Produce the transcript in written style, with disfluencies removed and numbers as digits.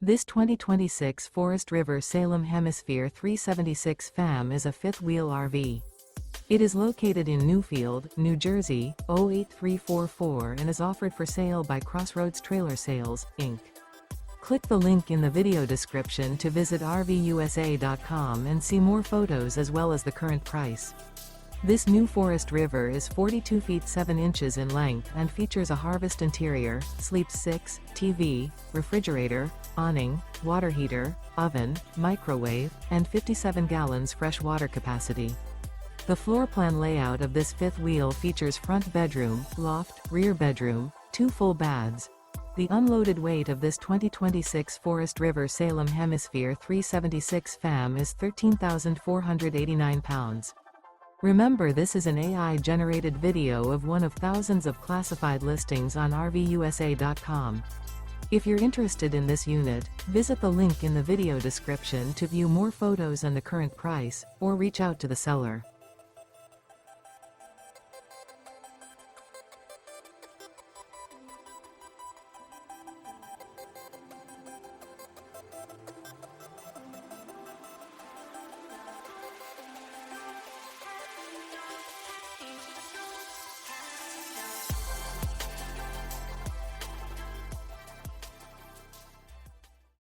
This 2026 Forest River Salem Hemisphere 376 FAM is a fifth-wheel RV. It is located in Newfield, New Jersey, 08344 and is offered for sale by Crossroads Trailer Sales, Inc. Click the link in the video description to visit RVUSA.com and see more photos as well as the current price. This new Forest River is 42 feet 7 inches in length and features a harvest interior, sleeps 6, TV, refrigerator, awning, water heater, oven, microwave, and 57 gallons fresh water capacity. The floor plan layout of this fifth wheel features front bedroom, loft, rear bedroom, 2 full baths. The unloaded weight of this 2026 Forest River Salem Hemisphere 376 FAM is 13,489 pounds. Remember, this is an AI-generated video of one of thousands of classified listings on RVUSA.com. If you're interested in this unit, visit the link in the video description to view more photos and the current price, or reach out to the seller.